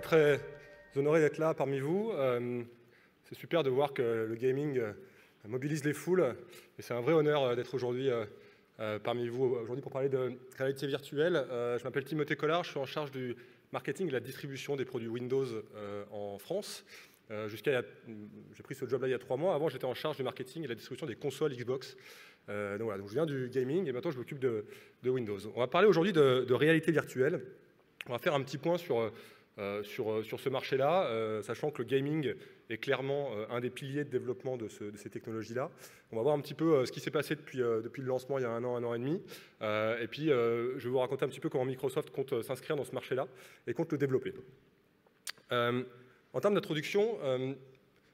très honoré d'être là parmi vous. C'est super de voir que le gaming mobilise les foules. Et c'est un vrai honneur d'être aujourd'hui parmi vous aujourd'hui pour parler de réalité virtuelle. Je m'appelle Timothée Collard, je suis en charge du marketing et de la distribution des produits Windows en France. J'ai pris ce job-là il y a 3 mois. Avant, j'étais en charge du marketing et de la distribution des consoles Xbox. Donc voilà, donc je viens du gaming et maintenant je m'occupe de Windows. On va parler aujourd'hui de réalité virtuelle. On va faire un petit point sur ce marché-là, sachant que le gaming est clairement un des piliers de développement de ces technologies-là. On va voir un petit peu ce qui s'est passé depuis le lancement il y a un an et demi. Et puis, je vais vous raconter un petit peu comment Microsoft compte s'inscrire dans ce marché-là et compte le développer. En termes d'introduction, il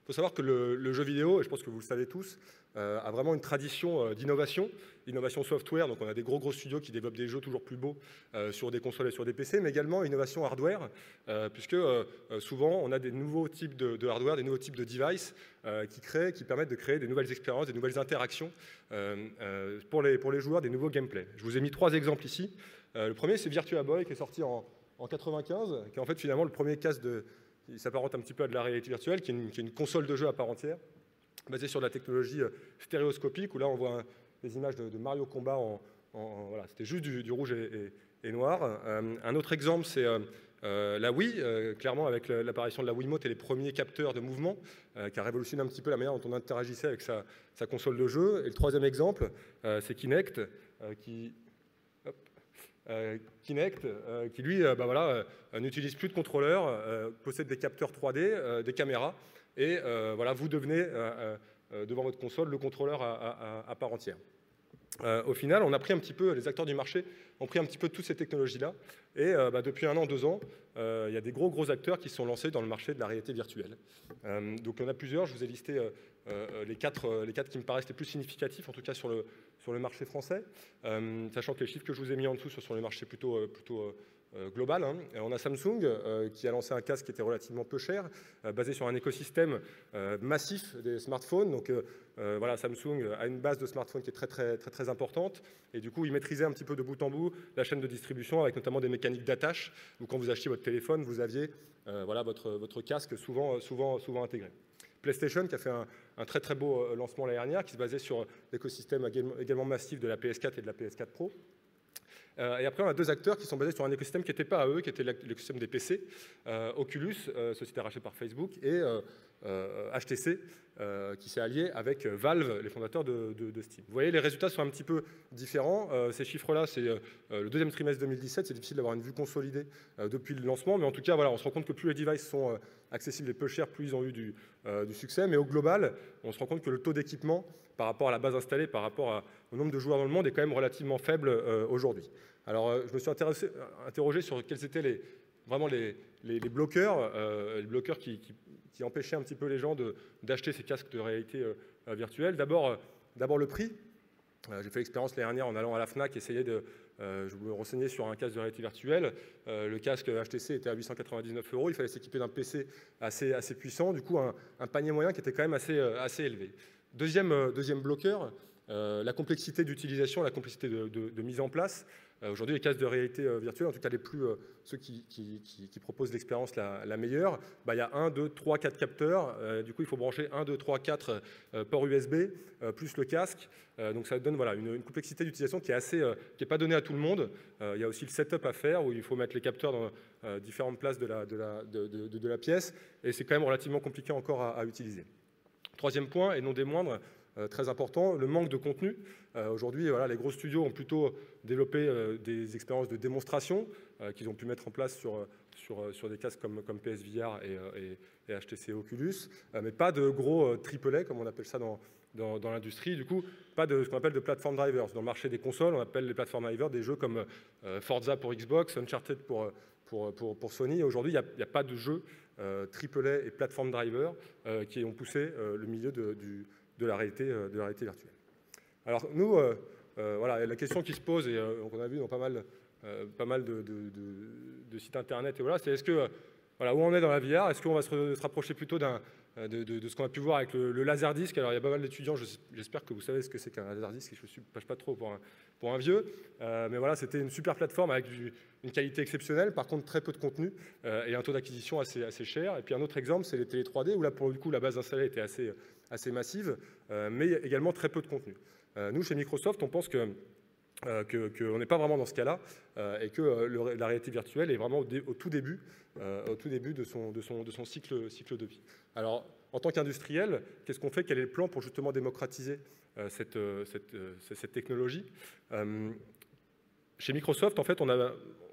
faut savoir que le jeu vidéo, et je pense que vous le savez tous, a vraiment une tradition d'innovation software. Donc on a des gros studios qui développent des jeux toujours plus beaux sur des consoles et sur des PC, mais également innovation hardware, puisque souvent on a des nouveaux types de hardware, des nouveaux types de devices qui permettent de créer des nouvelles expériences, des nouvelles interactions pour les joueurs, des nouveaux gameplays. Je vous ai mis 3 exemples ici. Le premier, c'est Virtua Boy, qui est sorti en 95, qui est en fait finalement le premier casque il s'apparente un petit peu à de la réalité virtuelle, qui est une console de jeu à part entière, basée sur de la technologie stéréoscopique, où là on voit des images de Mario Combat voilà, c'était juste du rouge et noir. Un autre exemple, c'est la Wii, clairement avec l'apparition de la Wiimote et les premiers capteurs de mouvement, qui a révolutionné un petit peu la manière dont on interagissait avec sa console de jeu. Et le troisième exemple, c'est Kinect, qui lui n'utilise plus de contrôleur, possède des capteurs 3D, des caméras, et voilà, vous devenez devant votre console le contrôleur à part entière. Au final, on a pris un petit peu, les acteurs du marché ont pris un petit peu de toutes ces technologies-là, et depuis 1 an, 2 ans, il y a des gros acteurs qui se sont lancés dans le marché de la réalité virtuelle. Donc il y en a plusieurs, je vous ai listé les quatre qui me paraissent les plus significatifs, en tout cas sur le marché français, sachant que les chiffres que je vous ai mis en dessous sont sur les marchés plutôt global. On a Samsung qui a lancé un casque qui était relativement peu cher, basé sur un écosystème massif des smartphones. Donc voilà, Samsung a une base de smartphones qui est très importante. Et du coup, il maîtrisait un petit peu de bout en bout la chaîne de distribution, avec notamment des mécaniques d'attache, où quand vous achetiez votre téléphone, vous aviez voilà, votre casque souvent intégré. PlayStation qui a fait un très beau lancement l'année dernière, qui se basait sur l'écosystème également massif de la PS4 et de la PS4 Pro. Et après, on a 2 acteurs qui sont basés sur un écosystème qui n'était pas à eux, qui était l'écosystème des PC. Oculus, société rachetée par Facebook, et HTC, qui s'est allié avec Valve, les fondateurs de Steam. Vous voyez, les résultats sont un petit peu différents. Ces chiffres-là, c'est le 2e trimestre 2017. C'est difficile d'avoir une vue consolidée depuis le lancement, mais en tout cas, voilà, on se rend compte que plus les devices sont accessibles et peu chers, plus ils ont eu du succès. Mais au global, on se rend compte que le taux d'équipement par rapport à la base installée, par rapport au nombre de joueurs dans le monde, est quand même relativement faible aujourd'hui. Alors, je me suis interrogé sur quels étaient vraiment les bloqueurs, qui empêchaient un petit peu les gens d'acheter ces casques de réalité virtuelle. D'abord le prix. J'ai fait l'expérience l'année dernière en allant à la Fnac, je me renseignais sur un casque de réalité virtuelle. Le casque HTC était à 899 €. Il fallait s'équiper d'un PC assez puissant. Du coup, un panier moyen qui était quand même assez élevé. Deuxième bloqueur, la complexité d'utilisation, la complexité de mise en place. Aujourd'hui, les casques de réalité virtuelle, en tout cas ceux qui proposent l'expérience la meilleure, il y a 1, 2, 3, 4 capteurs. Du coup, il faut brancher 1, 2, 3, 4 ports USB, plus le casque. Donc ça donne voilà, une complexité d'utilisation qui est pas donnée à tout le monde. Il y a aussi le setup à faire, où il faut mettre les capteurs dans différentes places de la pièce. Et c'est quand même relativement compliqué encore à utiliser. Troisième point, et non des moindres, très important, le manque de contenu. Aujourd'hui, voilà, les gros studios ont plutôt développé des expériences de démonstration qu'ils ont pu mettre en place sur des casques comme PSVR et HTC Oculus, mais pas de gros AAA, comme on appelle ça dans l'industrie. Du coup, pas de ce qu'on appelle de platform drivers. Dans le marché des consoles, on appelle les platform drivers des jeux comme Forza pour Xbox, Uncharted pour Sony. Aujourd'hui, il n'y a pas de jeux AAA et platform driver qui ont poussé le milieu de la réalité virtuelle. Alors nous, voilà, la question qui se pose, et on a vu dans pas mal de sites internet, et voilà, c'est est-ce que Voilà, où on est dans la VR. Est-ce qu'on va se rapprocher plutôt de ce qu'on a pu voir avec le Laserdisc? Alors, il y a pas mal d'étudiants, j'espère que vous savez ce que c'est qu'un Laserdisc, je ne suis pas trop pour un vieux. Mais voilà, c'était une super plateforme avec une qualité exceptionnelle, par contre très peu de contenu et un taux d'acquisition assez cher. Et puis un autre exemple, c'est les télé 3D, où là, pour le coup, la base installée était assez massive, mais également très peu de contenu. Nous, chez Microsoft, on pense qu'on n'est pas vraiment dans ce cas-là et que la réalité virtuelle est vraiment au tout début de son cycle de vie. Alors, en tant qu'industriel, qu'est-ce qu'on fait? Quel est le plan pour justement démocratiser cette technologie? Chez Microsoft, en fait,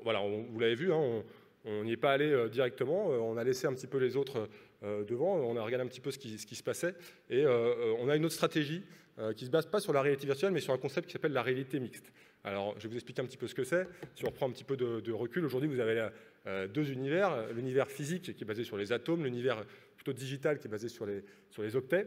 voilà, vous l'avez vu, hein, on n'y est pas allé directement, on a laissé un petit peu les autres devant, on a regardé un petit peu ce qui se passait, et on a une autre stratégie qui ne se base pas sur la réalité virtuelle, mais sur un concept qui s'appelle la réalité mixte. Alors, je vais vous expliquer un petit peu ce que c'est. Si on reprend un petit peu de recul, aujourd'hui, vous avez deux univers. L'univers physique, qui est basé sur les atomes, l'univers plutôt digital, qui est basé sur les octets.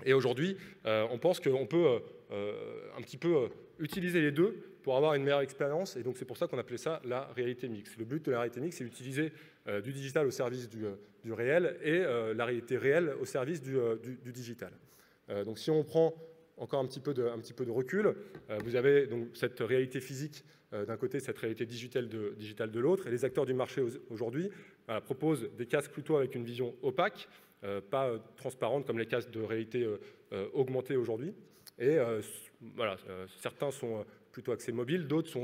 Et aujourd'hui, on pense qu'on peut un petit peu utiliser les deux pour avoir une meilleure expérience. Et donc, c'est pour ça qu'on appelait ça la réalité mixte. Le but de la réalité mixte, c'est d'utiliser du digital au service du réel et la réalité réelle au service du digital. Donc, si on prend encore un petit peu de recul, vous avez donc cette réalité physique d'un côté, cette réalité digitale de l'autre. Et les acteurs du marché aujourd'hui proposent des casques plutôt avec une vision opaque, pas transparente comme les casques de réalité augmentée aujourd'hui. Et voilà, certains sont plutôt axés mobile, d'autres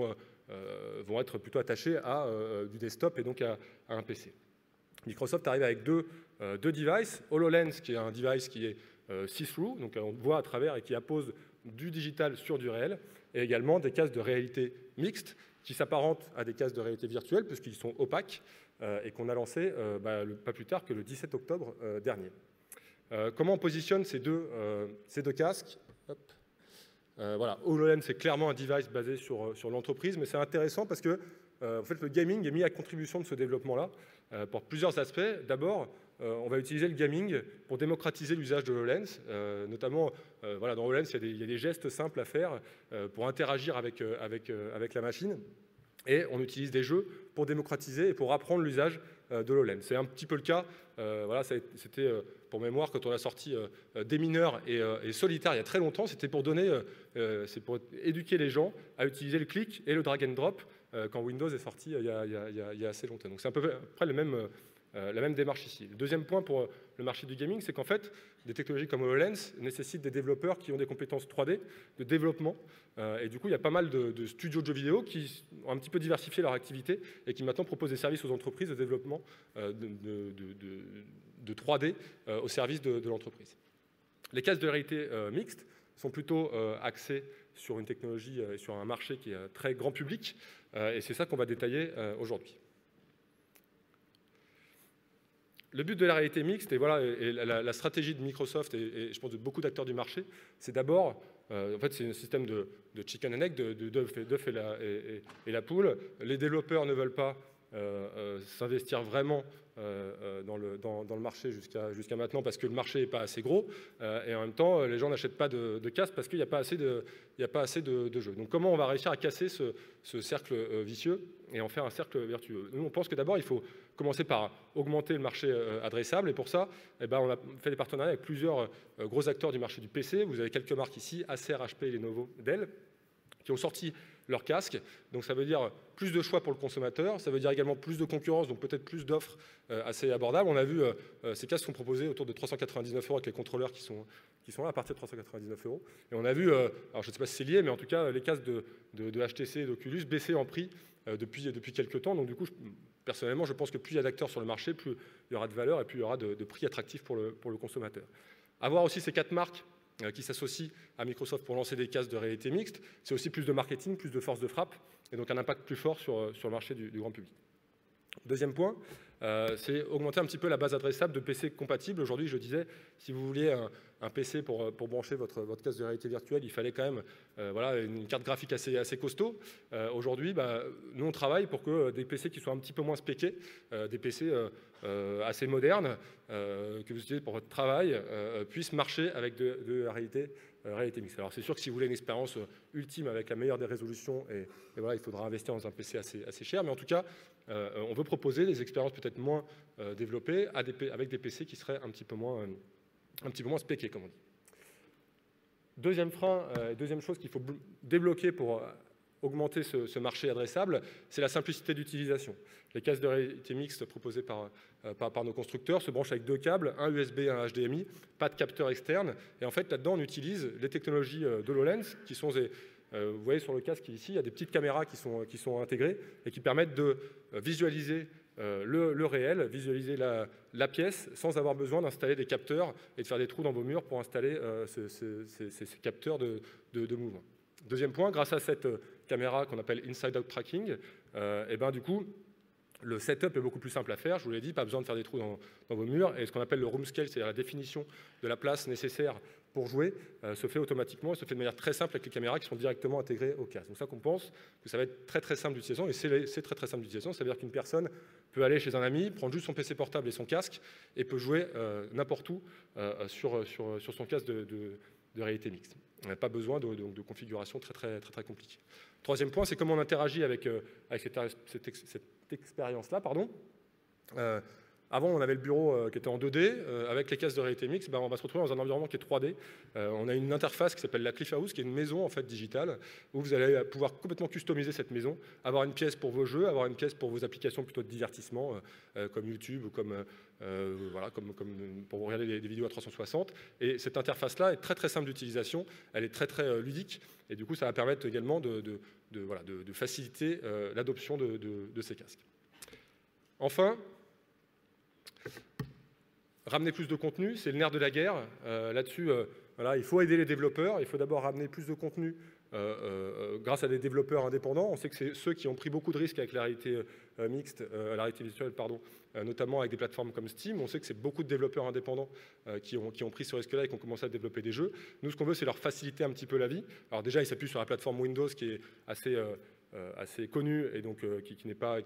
vont être plutôt attachés à du desktop et donc à un PC. Microsoft arrive avec deux devices. HoloLens, qui est un device qui est see-through, donc on voit à travers et qui appose du digital sur du réel, et également des casques de réalité mixte qui s'apparentent à des casques de réalité virtuelle puisqu'ils sont opaques et qu'on a lancé pas plus tard que le 17 octobre dernier. Comment on positionne ces deux casques? Voilà, HoloLens, c'est clairement un device basé sur l'entreprise, mais c'est intéressant parce que en fait, le gaming est mis à contribution de ce développement-là pour plusieurs aspects. D'abord, on va utiliser le gaming pour démocratiser l'usage de HoloLens. Notamment, voilà, dans HoloLens, il y a des gestes simples à faire pour interagir avec la machine. Et on utilise des jeux pour démocratiser et pour apprendre l'usage de HoloLens. C'est un petit peu le cas, voilà, c'était pour mémoire quand on a sorti Des mineurs et Solitaire il y a très longtemps, c'était pour c'est pour éduquer les gens à utiliser le clic et le drag and drop quand Windows est sorti il y a assez longtemps. Donc c'est à peu près la même démarche ici. Le deuxième point pour le marché du gaming, c'est qu'en fait, des technologies comme HoloLens nécessitent des développeurs qui ont des compétences 3D, de développement. Et du coup, il y a pas mal de studios de jeux vidéo qui ont un petit peu diversifié leur activité et qui maintenant proposent des services aux entreprises de développement de 3D au service de l'entreprise. Les casques de réalité mixte sont plutôt axés sur une technologie et sur un marché qui est très grand public. Et c'est ça qu'on va détailler aujourd'hui. Le but de la réalité mixte, et voilà, et la stratégie de Microsoft et je pense de beaucoup d'acteurs du marché, c'est d'abord, en fait, c'est un système de chicken and egg, d'œuf et la poule. Les développeurs ne veulent pas s'investir vraiment dans le marché jusqu'à maintenant parce que le marché n'est pas assez gros et en même temps les gens n'achètent pas de casques parce qu'il n'y a pas assez de jeux. Donc comment on va réussir à casser ce cercle vicieux et en faire un cercle vertueux? Nous on pense que d'abord il faut commencer par augmenter le marché adressable et pour ça on a fait des partenariats avec plusieurs gros acteurs du marché du PC. Vous avez quelques marques ici, Acer, HP, Lenovo, Dell, qui ont sorti leurs casques. Donc ça veut dire plus de choix pour le consommateur, ça veut dire également plus de concurrence, donc peut-être plus d'offres assez abordables. On a vu, ces casques sont proposés autour de 399 € avec les contrôleurs qui sont là à partir de 399 €. Et on a vu, alors je ne sais pas si c'est lié, mais en tout cas les casques de HTC et d'Oculus baisser en prix depuis quelques temps. Donc du coup, personnellement, je pense que plus il y a d'acteurs sur le marché, plus il y aura de valeur et plus il y aura de prix attractifs pour le consommateur. Avoir aussi ces 4 marques qui s'associent à Microsoft pour lancer des casques de réalité mixte, c'est aussi plus de marketing, plus de force de frappe, et donc un impact plus fort sur le marché du grand public. Deuxième point, c'est augmenter un petit peu la base adressable de PC compatibles. Aujourd'hui, je disais, si vous vouliez un PC pour brancher votre casque de réalité virtuelle, il fallait quand même voilà, une carte graphique assez costaud. Aujourd'hui, nous, on travaille pour que des PC qui soient un petit peu moins spéqués, des PC assez modernes, que vous utilisez pour votre travail, puissent marcher avec de la réalité réalité mixte. Alors c'est sûr que si vous voulez une expérience ultime avec la meilleure des résolutions, et voilà, il faudra investir dans un PC assez cher, mais en tout cas, on veut proposer des expériences peut-être moins développées avec des PC qui seraient un petit peu moins spéqués, comme on dit. Deuxième frein, deuxième chose qu'il faut débloquer pour augmenter ce marché adressable, c'est la simplicité d'utilisation. Les casques de réalité mixte proposées par nos constructeurs se branchent avec 2 câbles, un USB et un HDMI, pas de capteur externe. Et en fait, là-dedans, on utilise les technologies d'HoloLens, qui sont vous voyez sur le casque ici, il y a des petites caméras qui sont intégrées et qui permettent de visualiser le réel, visualiser la pièce sans avoir besoin d'installer des capteurs et de faire des trous dans vos murs pour installer ces capteurs de mouvement. Deuxième point, grâce à cette caméra qu'on appelle Inside-Out Tracking, et ben du coup, le setup est beaucoup plus simple à faire, je vous l'ai dit, pas besoin de faire des trous dans vos murs, et ce qu'on appelle le room scale, c'est-à-dire la définition de la place nécessaire pour jouer, se fait automatiquement et se fait de manière très simple avec les caméras qui sont directement intégrées au casque. Donc ça qu'on pense que ça va être très très simple d'utilisation, et c'est très très simple d'utilisation, ça veut dire qu'une personne peut aller chez un ami, prendre juste son PC portable et son casque, et peut jouer n'importe où sur son casque de réalité mixte. On n'a pas besoin de configuration très compliquée. Troisième point, c'est comment on interagit avec cette expérience-là. Avant, on avait le bureau qui était en 2D. Avec les casques de réalité mixte, on va se retrouver dans un environnement qui est 3D. On a une interface qui s'appelle la Cliff House, qui est une maison en fait digitale, où vous allez pouvoir complètement customiser cette maison, avoir une pièce pour vos jeux, avoir une pièce pour vos applications plutôt de divertissement, comme YouTube ou comme pour regarder des vidéos à 360. Et cette interface-là est très simple d'utilisation, elle est très ludique, et du coup, ça va permettre également de faciliter l'adoption de ces casques. Enfin, ramener plus de contenu, c'est le nerf de la guerre. Là-dessus, il faut aider les développeurs. Il faut d'abord ramener plus de contenu grâce à des développeurs indépendants. On sait que c'est ceux qui ont pris beaucoup de risques avec la réalité mixte, la réalité virtuelle, notamment avec des plateformes comme Steam. On sait que c'est beaucoup de développeurs indépendants qui ont pris ce risque-là et qui ont commencé à développer des jeux. Nous, ce qu'on veut, c'est leur faciliter un petit peu la vie. Alors déjà, ils s'appuient sur la plateforme Windows qui est assez connu et donc qui n'est pas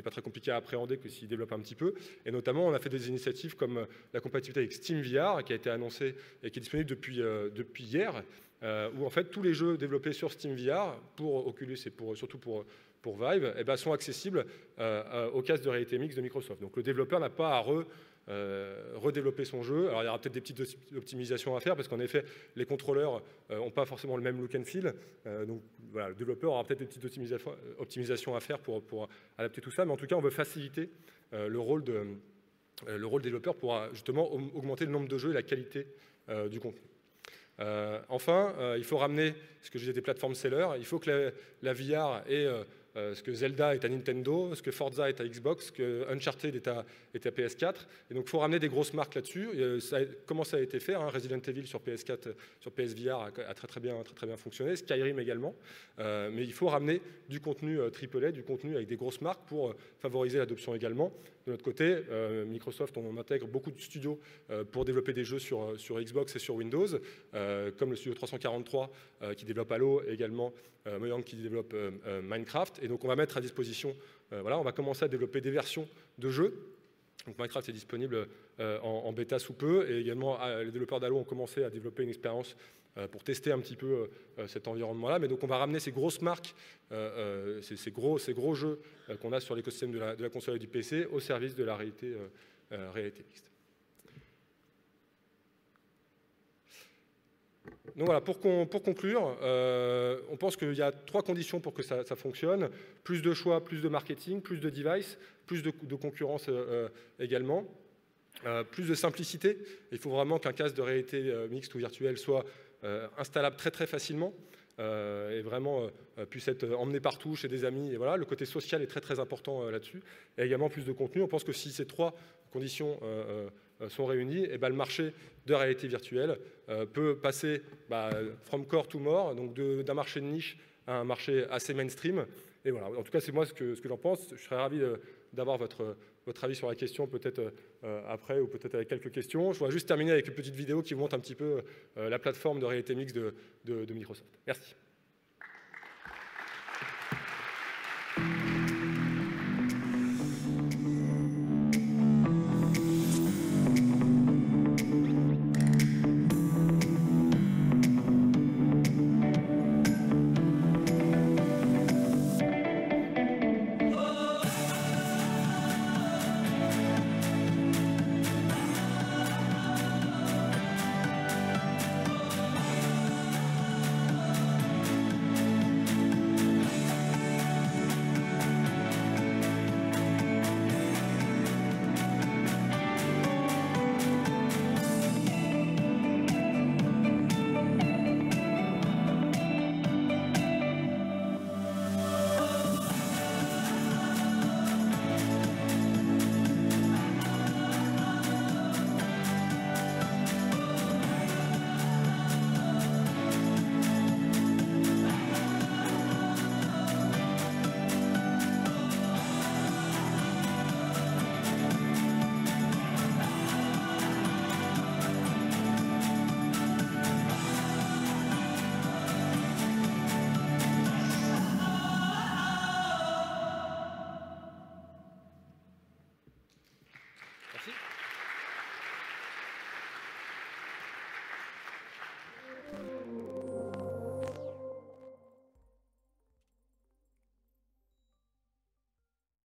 très compliqué à appréhender que s'il développe un petit peu. Et notamment, on a fait des initiatives comme la compatibilité avec SteamVR qui a été annoncée et qui est disponible depuis hier, où en fait tous les jeux développés sur SteamVR pour Oculus et surtout pour Vive sont accessibles aux casques de réalité mixte de Microsoft. Donc le développeur n'a pas à redévelopper son jeu. Alors il y aura peut-être des petites optimisations à faire parce qu'en effet les contrôleurs n'ont pas forcément le même look and feel. Donc voilà, le développeur aura peut-être des petites optimisations à faire pour adapter tout ça. Mais en tout cas, on veut faciliter le rôle développeur pour justement augmenter le nombre de jeux et la qualité du contenu. Enfin, il faut ramener ce que je disais des plateformes sellers. Il faut que la VR ait ce que Zelda est à Nintendo, ce que Forza est à Xbox, ce que Uncharted est à PS4. Et donc, il faut ramener des grosses marques là-dessus. Comment ça a été fait, Resident Evil sur PS4, sur PSVR a très bien fonctionné, Skyrim également. Mais il faut ramener du contenu AAA, du contenu avec des grosses marques pour favoriser l'adoption également. De notre côté, Microsoft, on intègre beaucoup de studios pour développer des jeux sur Xbox et sur Windows, comme le studio 343 qui développe Halo et également Mojang qui développe Minecraft. Et donc on va mettre à disposition, on va commencer à développer des versions de jeux. Donc Minecraft est disponible en bêta sous peu et également les développeurs d'Halo ont commencé à développer une expérience pour tester un petit peu cet environnement-là. Mais donc on va ramener ces grosses marques, ces gros jeux qu'on a sur l'écosystème de la console et du PC au service de la réalité mixte. Donc voilà, pour conclure, on pense qu'il y a 3 conditions pour que ça fonctionne. Plus de choix, plus de marketing, plus de devices, plus de concurrence également. Plus de simplicité. Il faut vraiment qu'un casque de réalité mixte ou virtuelle soit installable très facilement et vraiment puisse être emmené partout chez des amis. Et voilà, le côté social est très important là-dessus. Et également plus de contenu. On pense que si ces 3 conditions sont réunies, et le marché de réalité virtuelle peut passer from core to more, donc d'un marché de niche à un marché assez mainstream. Et voilà, en tout cas, c'est moi ce que j'en pense. Je serais ravi d'avoir votre avis sur la question, peut-être après ou peut-être avec quelques questions. Je voudrais juste terminer avec une petite vidéo qui vous montre un petit peu la plateforme de réalité mixte de Microsoft. Merci.